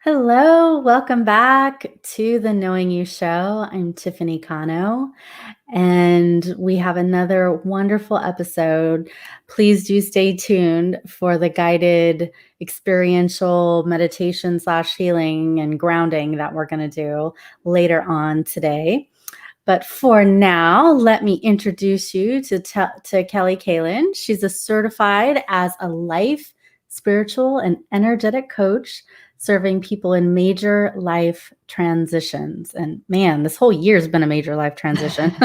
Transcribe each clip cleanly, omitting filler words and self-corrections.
Hello, welcome back to the Knowing You Show. I'm Tiffany Cano, and we have another wonderful episode. Please do stay tuned for the guided experiential meditation / healing and grounding that we're going to do later on today. But for now, let me introduce you to Kelly Kaelin. She's a certified as a life, spiritual, and energetic coach serving people in major life transitions. And man, this whole year's been a major life transition.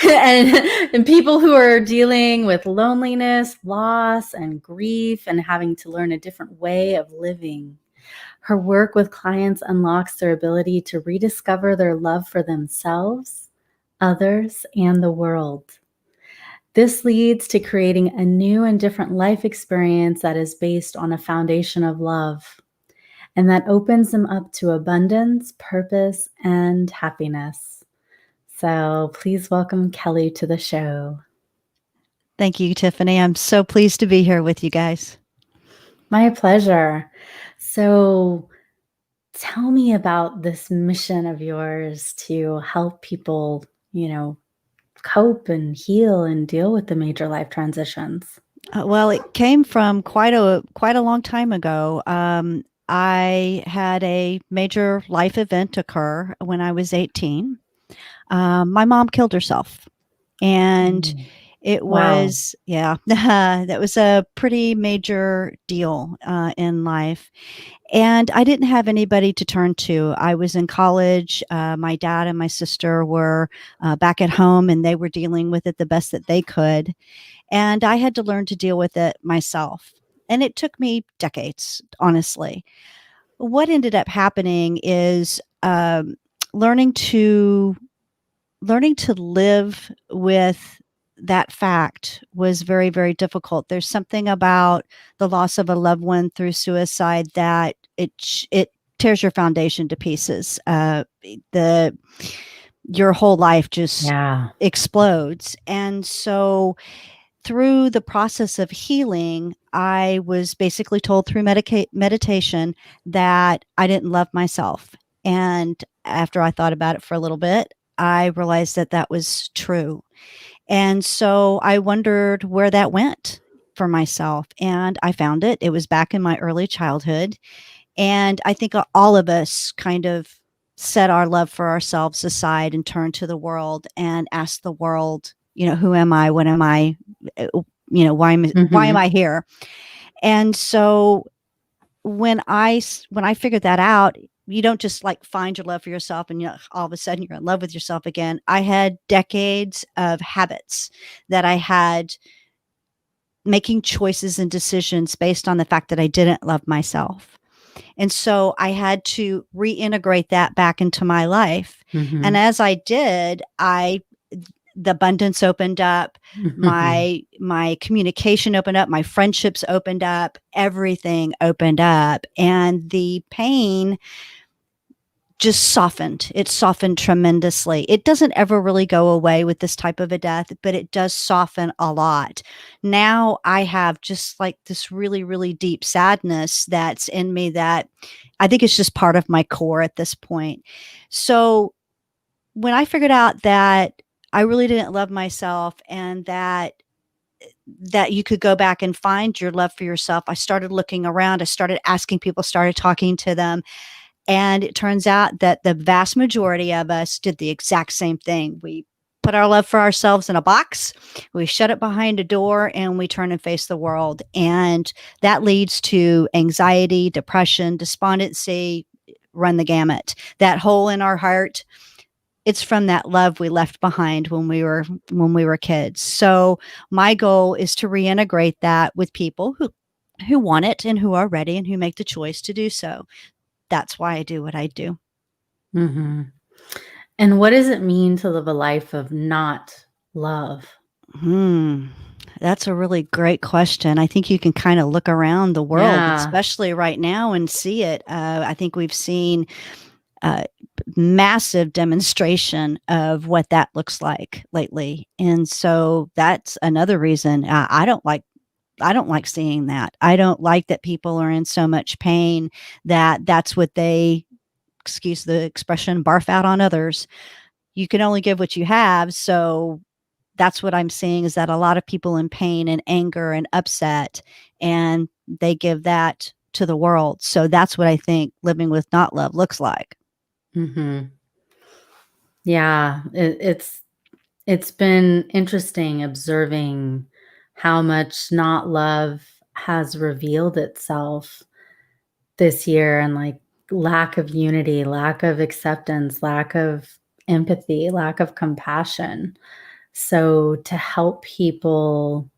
and people who are dealing with loneliness, loss, and grief, and having to learn a different way of living. Her work with clients unlocks their ability to rediscover their love for themselves, others, and the world. This leads to creating a new and different life experience that is based on a foundation of love, and that opens them up to abundance, purpose, and happiness. So please welcome Kelly to the show. Thank you, Tiffany. I'm so pleased to be here with you guys. My pleasure. So tell me about this mission of yours to help people, cope and heal and deal with the major life transitions. Well, it came from quite a long time ago. I had a major life event occur when I was 18. My mom killed herself, and it was, that was a pretty major deal in life. And I didn't have anybody to turn to. I was in college. My dad and my sister were back at home, and they were dealing with it the best that they could. And I had to learn to deal with it myself. And it took me decades, honestly. What ended up happening is learning to live with that fact was very, very difficult. There's something about the loss of a loved one through suicide that it tears your foundation to pieces. Your whole life just explodes. And so through the process of healing, I was basically told through meditation that I didn't love myself. And after I thought about it for a little bit, I realized that that was true. And so I wondered where that went for myself. And I found it. It was back in my early childhood. And I think all of us kind of set our love for ourselves aside and turned to the world and asked the world, who am I? What am I? Why am I here? And so when I figured that out, you don't just like find your love for yourself and all of a sudden you're in love with yourself again. I had decades of habits that I had making choices and decisions based on the fact that I didn't love myself. And so I had to reintegrate that back into my life. And as I did, the abundance opened up, my communication opened up, my friendships opened up, everything opened up, and the pain just softened. It softened tremendously. It doesn't ever really go away with this type of a death, but it does soften a lot. Now I have just like this really, really deep sadness that's in me that I think it's just part of my core at this point. So when I figured out that I really didn't love myself and that you could go back and find your love for yourself, I started looking around. I started asking people, started talking to them. And it turns out that the vast majority of us did the exact same thing. We put our love for ourselves in a box, we shut it behind a door, and we turn and face the world. And that leads to anxiety, depression, despondency, run the gamut. That hole in our heart, it's from that love we left behind when we were kids. So my goal is to reintegrate that with people who want it and who are ready and who make the choice to do so. That's why I do what I do. And what does it mean to live a life of not love? That's a really great question. I think you can kind of look around the world, especially right now, and see it. I think we've seen massive demonstration of what that looks like lately. And so that's another reason I don't like I don't like seeing that. I don't like that people are in so much pain that that's what they, excuse the expression, barf out on others. You can only give what you have. So that's what I'm seeing, is that a lot of people in pain and anger and upset, and they give that to the world. So that's what I think living with not love looks like. Mhm. Yeah, it's been interesting observing how much not love has revealed itself this year, and like lack of unity, lack of acceptance, lack of empathy, lack of compassion. So to help people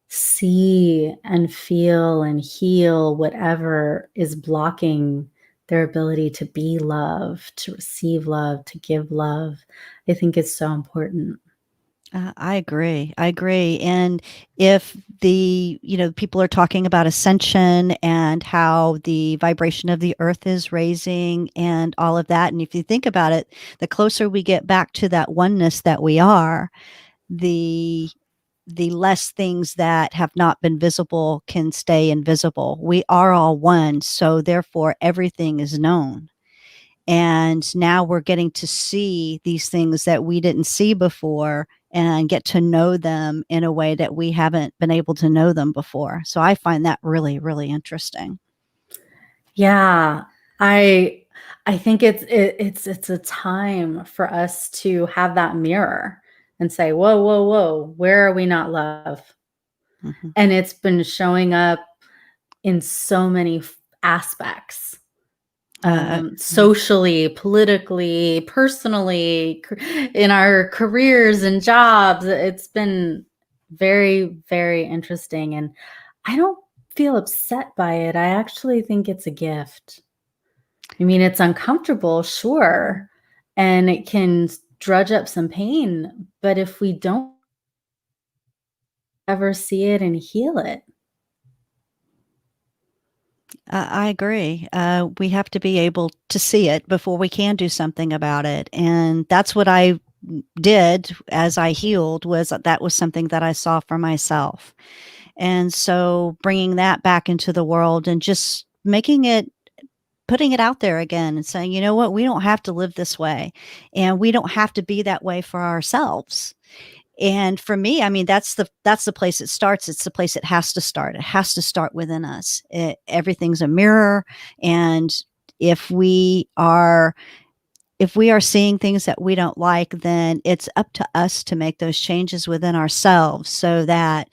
see and feel and heal whatever is blocking their ability to be love, to receive love, to give love, I think is so important. I agree. I agree. And if people are talking about ascension and how the vibration of the earth is raising and all of that. And if you think about it, the closer we get back to that oneness that we are, the less things that have not been visible can stay invisible. We are all one. So therefore everything is known. And now we're getting to see these things that we didn't see before and get to know them in a way that we haven't been able to know them before. So I find that really, really interesting. Yeah, I I think it's a time for us to have that mirror and say, "Whoa, whoa, whoa, where are we not love?" Mhm. And it's been showing up in so many aspects, Yeah. socially, politically, personally, in our careers and jobs. It's been very, very interesting. And I don't feel upset by it. I actually think it's a gift. I mean, it's uncomfortable, sure, and it can drudge up some pain, but if we don't ever see it and heal it. I agree. We have to be able to see it before we can do something about it. And that's what I did as I healed. Was that was something that I saw for myself. And so bringing that back into the world and just putting it out there again and saying, you know what, we don't have to live this way, and we don't have to be that way for ourselves. And for me, I mean, that's the place it starts. It's the place it has to start. It has to start within us. Everything's a mirror. And if we are if we are seeing things that we don't like, then it's up to us to make those changes within ourselves so that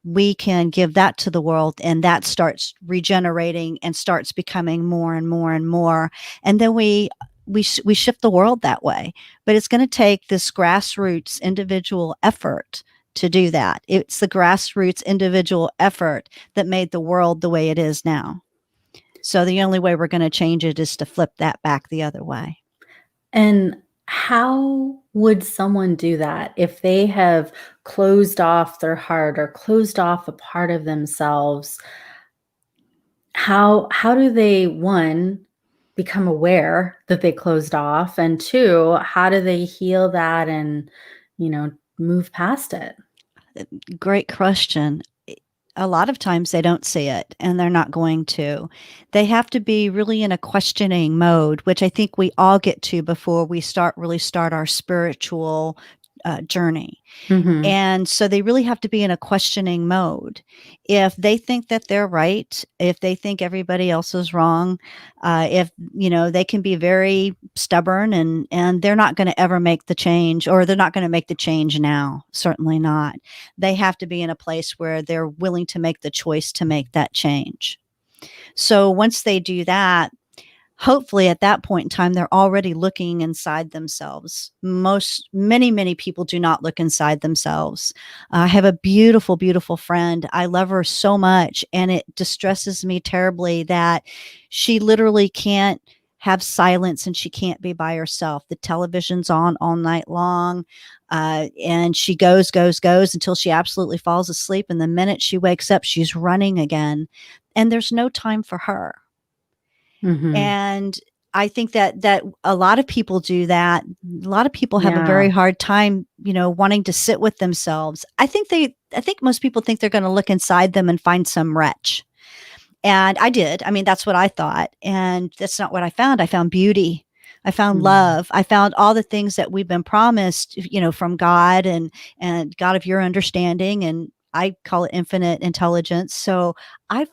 we can give that to the world, and that starts regenerating and starts becoming more and more and more. And then we shift the world that way. But it's going to take this grassroots individual effort to do that. It's the grassroots individual effort that made the world the way it is now. So the only way we're going to change it is to flip that back the other way. And how would someone do that if they have closed off their heart or closed off a part of themselves? How do they, one, become aware that they closed off, and two, how do they heal that and, you know, move past it? Great question. A lot of times they don't see it, and they're not going to. They have to be really in a questioning mode, which I think we all get to before we start our spiritual journey. Mhm. And so they really have to be in a questioning mode. If they think that they're right, if they think everybody else is wrong, if they can be very stubborn, and they're not going to ever make the change, or they're not going to make the change now. Certainly not. They have to be in a place where they're willing to make the choice to make that change. So once they do that, hopefully at that point in time, they're already looking inside themselves. Many people do not look inside themselves. I have a beautiful, beautiful friend. I love her so much, and it distresses me terribly that she literally can't have silence, and she can't be by herself. The television's on all night long. And she goes until she absolutely falls asleep. And the minute she wakes up, she's running again. And there's no time for her. Mhm. And I think that a lot of people do that. A lot of people have a very Yeah. hard time, wanting to sit with themselves. I think most people think they're going to look inside them and find some wretch. And I did. I mean, that's what I thought. And that's not what I found. I found beauty. I found Mhm. love. I found all the things that we've been promised, from God and God of your understanding. And I call it infinite intelligence. So I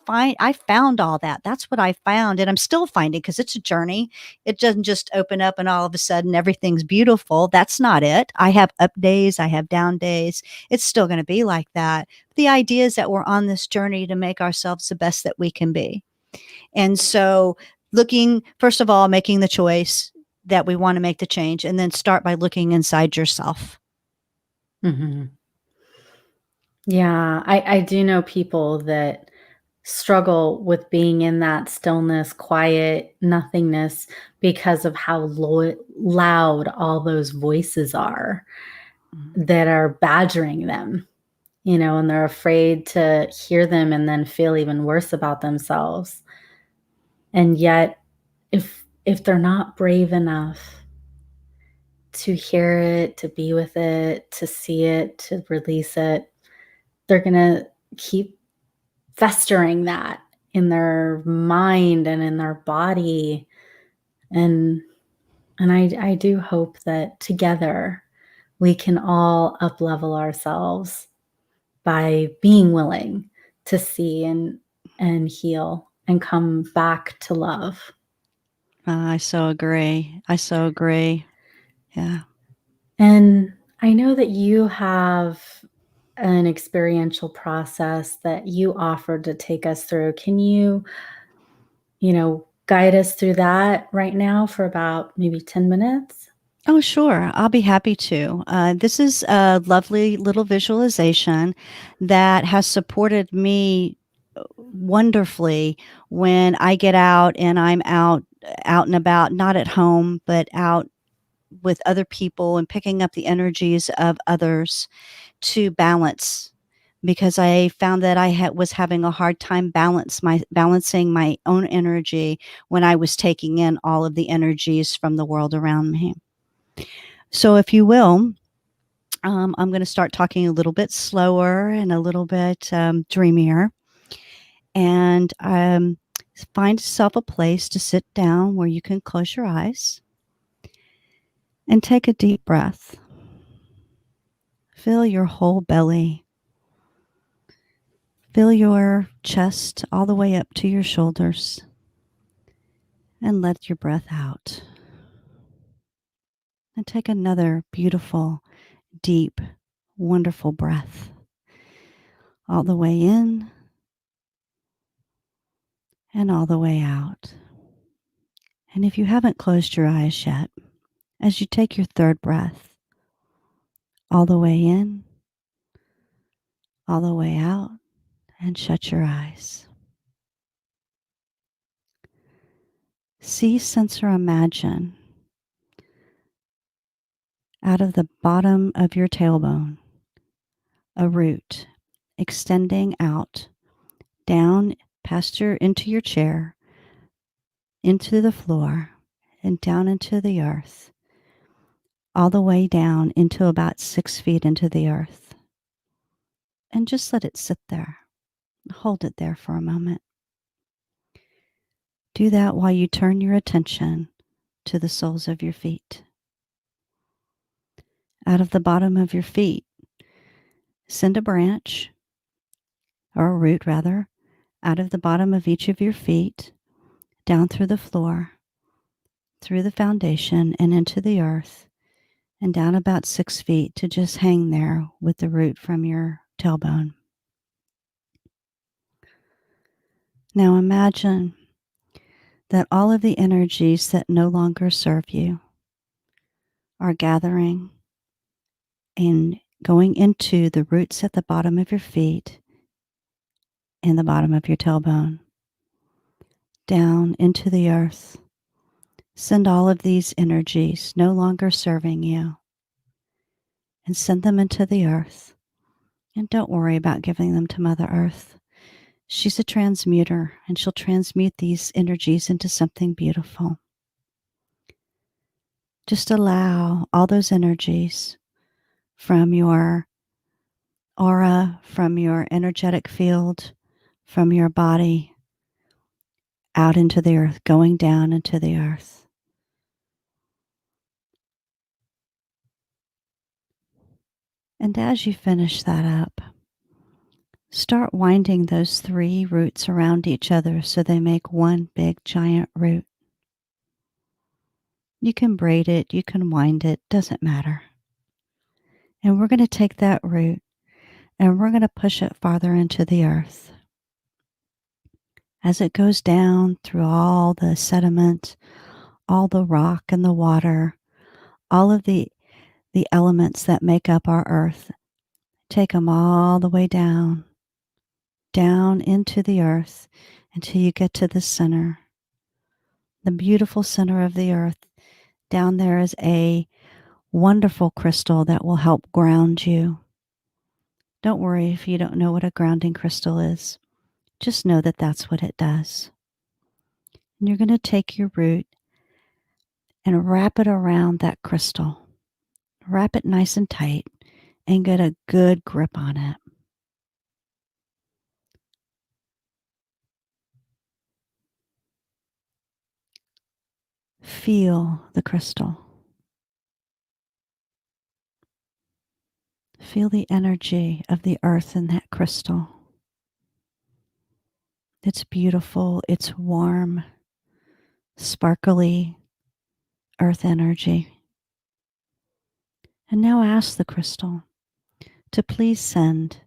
found all that. That's what I found. And I'm still finding, because it's a journey. It doesn't just open up and all of a sudden everything's beautiful. That's not it. I have up days. I have down days. It's still going to be like that. The idea is that we're on this journey to make ourselves the best that we can be. And so, looking, first of all, making the choice that we want to make the change, and then start by looking inside yourself. Mhm. Yeah, I do know people that struggle with being in that stillness, quiet, nothingness because of how loud all those voices are Mhm. that are badgering them, and they're afraid to hear them and then feel even worse about themselves. And yet, if they're not brave enough to hear it, to be with it, to see it, to release it, they're going to keep festering that in their mind and in their body. And I do hope that together we can all up level ourselves by being willing to see and heal and come back to love. I so agree. I so agree. Yeah. And I know that you have an experiential process that you offered to take us through. Can guide us through that right now for about maybe 10 minutes? Oh, sure. I'll be happy to. This is a lovely little visualization that has supported me wonderfully when I get out and I'm out and about, not at home, but out with other people and picking up the energies of others to balance, because I found that was having a hard time balancing my own energy when I was taking in all of the energies from the world around me. So, if you will, I'm going to start talking a little bit slower and a little bit dreamier, and find yourself a place to sit down where you can close your eyes and take a deep breath. Fill your whole belly. Fill your chest all the way up to your shoulders, and let your breath out. And take another beautiful, deep, wonderful breath all the way in and all the way out. And if you haven't closed your eyes yet, as you take your third breath all the way in, all the way out, and shut your eyes. See, sense, or imagine out of the bottom of your tailbone a root extending out down past into your chair, into the floor, and down into the earth, all the way down into about 6 feet into the earth. And just let it sit there. Hold it there for a moment. Do that while you turn your attention to the soles of your feet. Out of the bottom of your feet, send a branch, or a root rather, out of the bottom of each of your feet, down through the floor, through the foundation, and into the earth, and down about 6 feet to just hang there with the root from your tailbone. Now imagine that all of the energies that no longer serve you are gathering and going into the roots at the bottom of your feet and the bottom of your tailbone, down into the earth. Send all of these energies no longer serving you and send them into the earth. And don't worry about giving them to Mother Earth. She's a transmuter, and she'll transmute these energies into something beautiful. Just allow all those energies from your aura, from your energetic field, from your body out into the earth, going down into the earth. And as you finish that up, start winding those 3 roots around each other so they make one big giant root. You can braid it, you can wind it, doesn't matter. And we're going to take that root and we're going to push it farther into the earth. As it goes down through all the sediment, all the rock and the water, all of the elements that make up our earth, take them all the way down into the earth until you get to the center, the beautiful center of the earth. Down there is a wonderful crystal that will help ground you. Don't worry if you don't know what a grounding crystal is. Just know that that's what it does. And you're going to take your root and wrap it around that crystal. Wrap it nice and tight and get a good grip on it. Feel the crystal. Feel the energy of the earth in that crystal. It's beautiful, it's warm, sparkly earth energy. And now ask the crystal to please send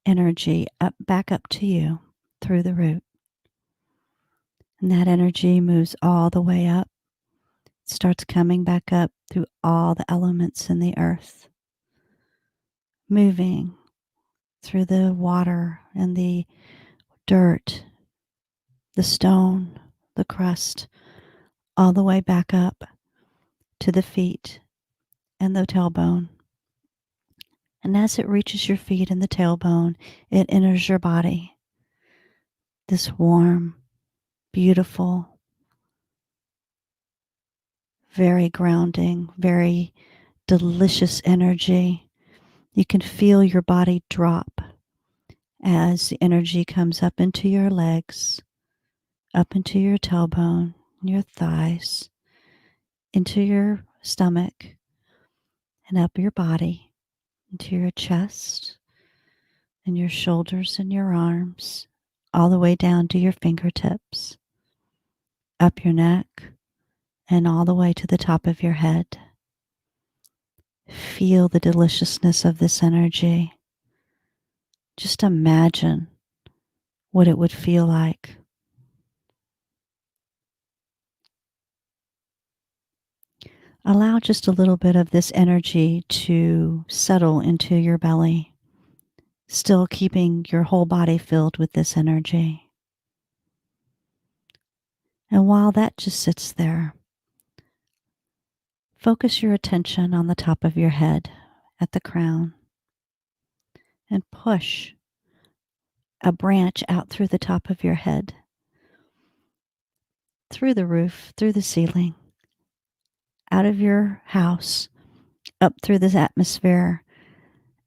energy back up to you through the root. And that energy moves all the way up, starts coming back up through all the elements in the earth, moving through the water and the dirt, the stone, the crust, all the way back up to the feet and the tailbone. And as it reaches your feet and the tailbone, it enters your body. This warm, beautiful, very grounding, very delicious energy. You can feel your body drop as the energy comes up into your legs, up into your tailbone, your thighs, into your stomach, and up your body, into your chest, and your shoulders and your arms, all the way down to your fingertips, up your neck, and all the way to the top of your head. Feel the deliciousness of this energy. Just imagine what it would feel like. Allow just a little bit of this energy to settle into your belly, still keeping your whole body filled with this energy. And while that just sits there, focus your attention on the top of your head at the crown and push a branch out through the top of your head, through the roof, through the ceiling, out of your house, up through this atmosphere,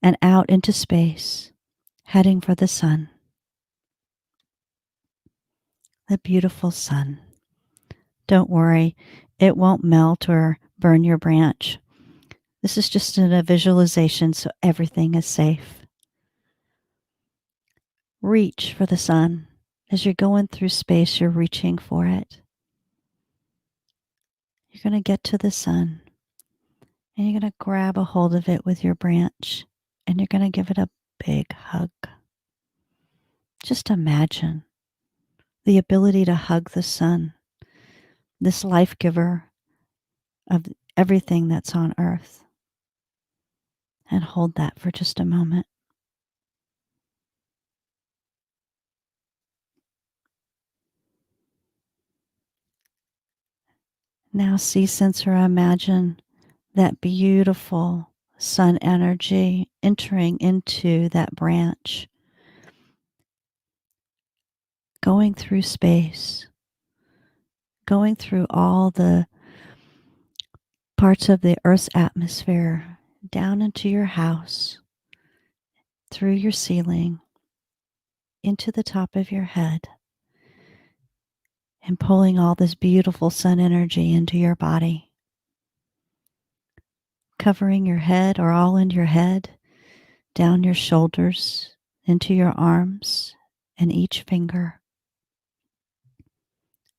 and out into space, heading for the sun. The beautiful sun. Don't worry, it won't melt or burn your branch. This is just a visualization, so everything is safe. Reach for the sun. As you're going through space, you're reaching for it. You're going to get to the sun, and you're going to grab a hold of it with your branch, and you're going to give it a big hug. Just imagine the ability to hug the sun, this life giver of everything that's on earth, and hold that for just a moment. Now see, sense, or imagine that beautiful sun energy entering into that branch, going through space, going through all the parts of the Earth's atmosphere down into your house, through your ceiling, into the top of your head, and pulling all this beautiful sun energy into your body, covering your head or all into your head, down your shoulders, into your arms and each finger,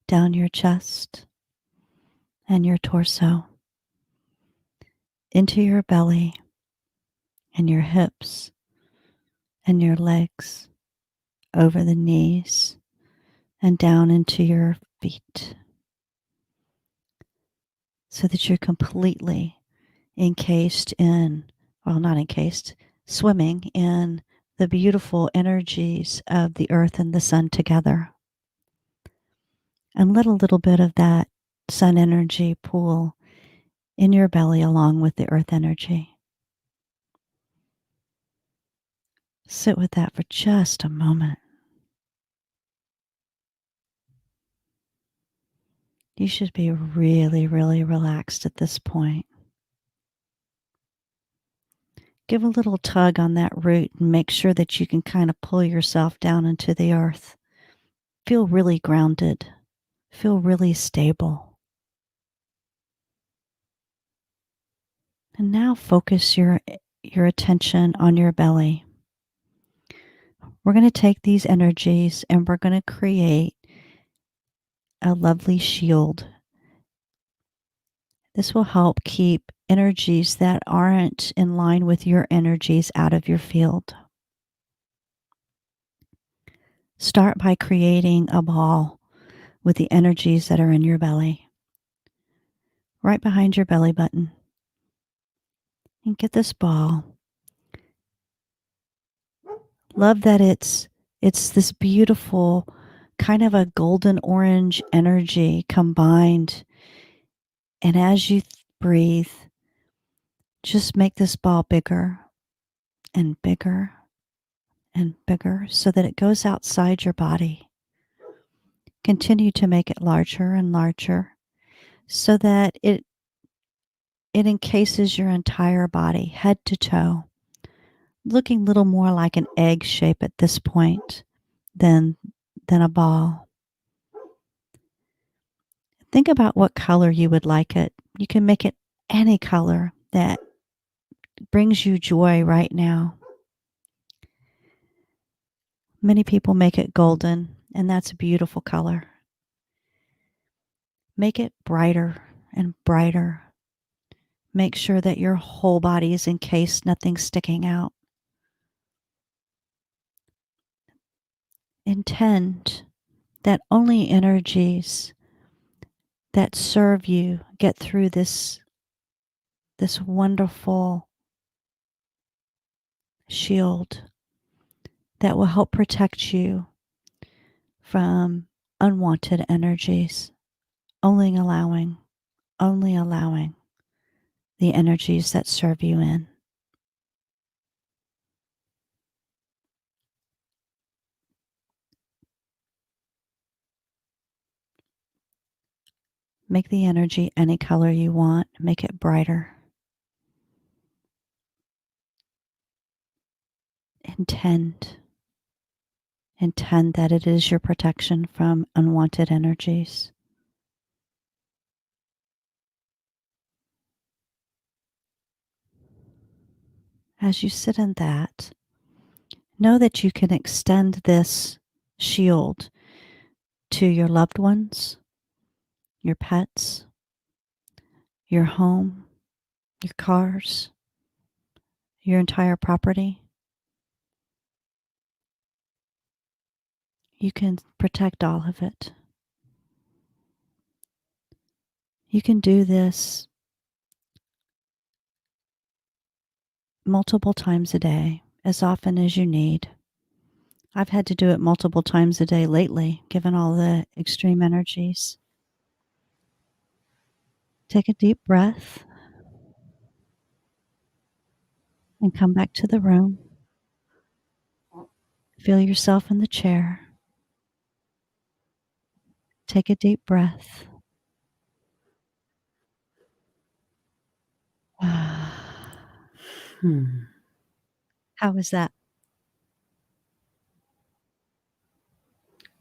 down your chest and your torso, into your belly and your hips and your legs, over the knees and down into your feet, so that you're completely encased in, well, not encased, swimming in the beautiful energies of the earth and the sun together. And let a little bit of that sun energy pool in your belly along with the earth energy. Sit with that for just a moment. You should be really, really relaxed at this point. Give a little tug on that root and make sure that you can kind of pull yourself down into the earth. Feel really grounded. Feel really stable. And now focus your attention on your belly. We're going to take these energies and we're going to create a lovely shield. This will help keep energies that aren't in line with your energies out of your field. Start by creating a ball with the energies that are in your belly, right behind your belly button. And get this ball. Love that it's this beautiful kind of a golden orange energy combined. And as you breathe, just make this ball bigger and bigger and bigger so that it goes outside your body. Continue to make it larger and larger so that it encases your entire body, head to toe, looking a little more like an egg shape at this point than a ball. Think about what color you would like it. You can make it any color that brings you joy right now. Many people make it golden, and that's a beautiful color. Make it brighter and brighter. Make sure that your whole body is encased, nothing's sticking out. Intend that only energies that serve you get through this wonderful shield that will help protect you from unwanted energies, only allowing the energies that serve you in. Make the energy any color you want. Make it brighter. Intend that it is your protection from unwanted energies. As you sit in that, know that you can extend this shield to your loved ones, your pets, your home, your cars, your entire property. You can protect all of it. You can do this multiple times a day, as often as you need. I've had to do it multiple times a day lately, given all the extreme energies. Take a deep breath and come back to the room. Feel yourself in the chair. Take a deep breath. Hmm. How was that?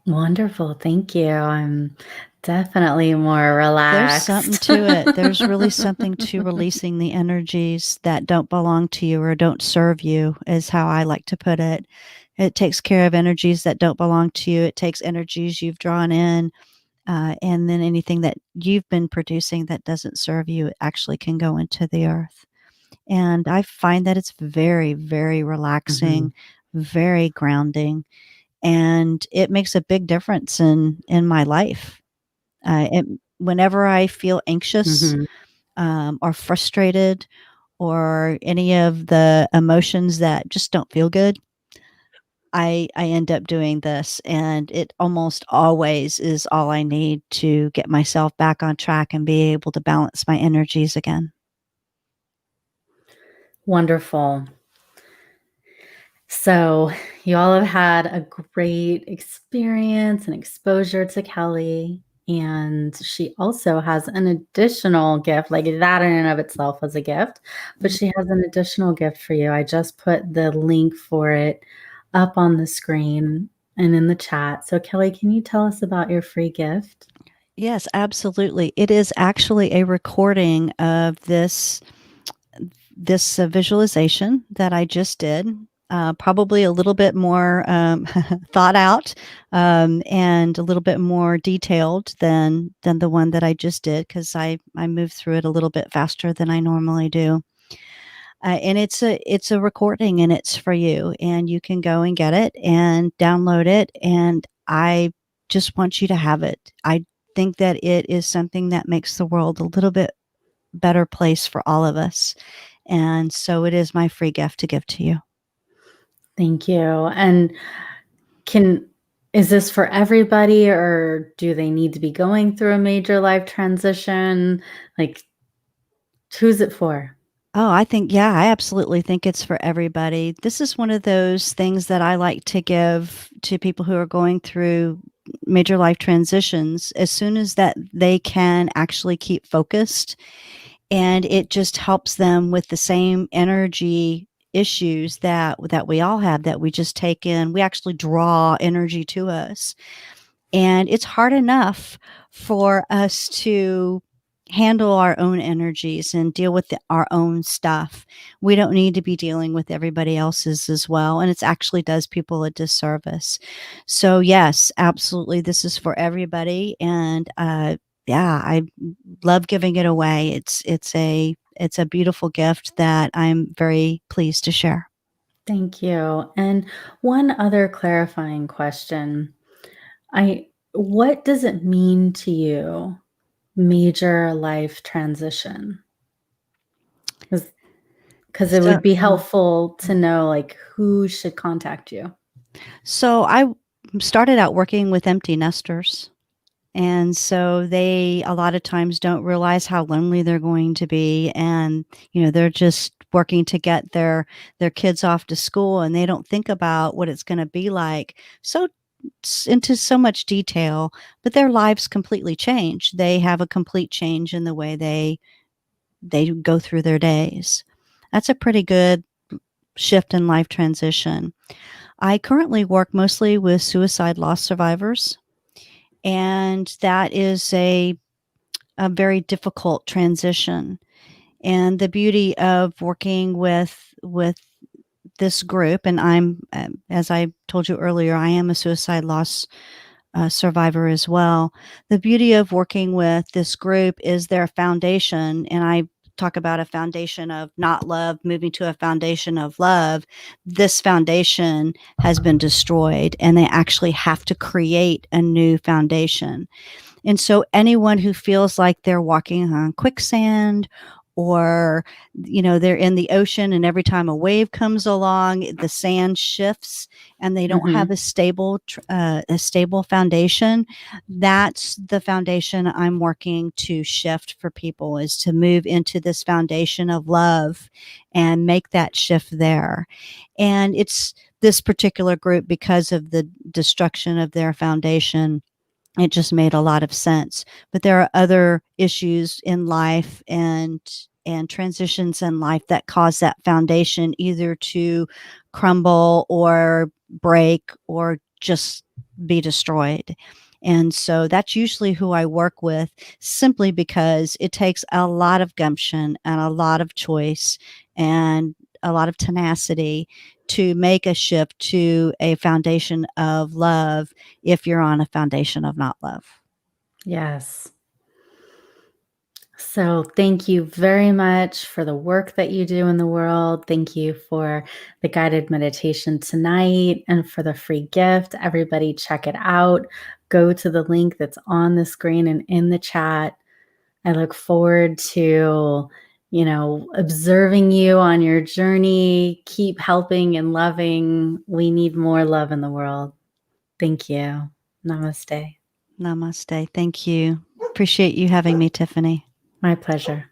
Wonderful. Thank you. I'm definitely more There's something relaxed. to it. There's really something to releasing the energies that don't belong to you or don't serve you, is how I like to put it. It takes care of energies that don't belong to you. It takes energies you've drawn in, and then anything that you've been producing that doesn't serve you actually can go into the earth. And I find that it's very, very relaxing, Mhm. very grounding, and it makes a big difference in my life. It Whenever I feel anxious, Mhm. or frustrated, or any of the emotions that just don't feel good, I end up doing this, and it almost always is all I need to get myself back on track and be able to balance my energies again. Wonderful. So, you all have had a great experience and exposure to Kelly, and she also has an additional gift, like that in and of itself is a gift, but Mm. she has an additional gift for you. I just put the link for it up on the screen and in the chat. So, Kelly, can you tell us about your free gift? Yes, absolutely. It is actually a recording of this visualization that I just did, probably a little bit more thought out, and a little bit more detailed than the one that I just did, because I moved through it a little bit faster than I normally do. And it's a recording, and it's for you, and you can go and get it and download it. And I just want you to have it. I think that it is something that makes the world a little bit better place for all of us. And so it is my free gift to give to you. Thank you. And can is this for everybody, or do they need to be going through a major life transition? Like, who's it for? Oh, I think, yeah, I absolutely think it's for everybody. This is one of those things that I like to give to people who are going through major life transitions as soon as that they can actually keep focused, and it just helps them with the same energy issues that we all have, that we just take in. We actually draw energy to us. And it's hard enough for us to handle our own energies and deal with our own stuff. We don't need to be dealing with everybody else's as well. And it actually does people a disservice. So, yes, absolutely. This is for everybody. And yeah, I love giving it away. It's a beautiful gift that I'm very pleased to share. Thank you. And one other clarifying question. I What does it mean to you, major life transition? Because it So, would be helpful to know, like, who should contact you. so I started out working with empty nesters. And so they a lot of times don't realize how lonely they're going to be, and, they're just working to get their kids off to school, and they don't think about what it's gonna be like into so much detail, but their lives completely change. They have a complete change in the way they go through their days. That's a pretty good shift in life transition. I currently work mostly with suicide loss survivors, and that is a very difficult transition. And the beauty of working with this group, and I'm, as I told you earlier, I am a suicide loss survivor as well. The beauty of working with this group is their foundation, and I talk about a foundation of not love moving to a foundation of love. This foundation has been destroyed, and they actually have to create a new foundation. And so anyone who feels like they're walking on quicksand, or, they're in the ocean, and every time a wave comes along, the sand shifts, and they don't have Mhm. a stable foundation, that's the foundation I'm working to shift for people, is to move into this foundation of love and make that shift there. And it's this particular group, because of the destruction of their foundation, it just made a lot of sense. But there are other issues in life, and and transitions in life that cause that foundation either to crumble or break or just be destroyed. And so that's usually who I work with, simply because it takes a lot of gumption and a lot of choice and a lot of tenacity to make a shift to a foundation of love if you're on a foundation of not love. Yes. So, thank you very much for the work that you do in the world. Thank you for the guided meditation tonight and for the free gift. Everybody, check it out. Go to the link that's on the screen and in the chat. I look forward to, observing you on your journey. Keep helping and loving. We need more love in the world. Thank you. Namaste. Namaste. Thank you. Appreciate you having me, Tiffany. My pleasure.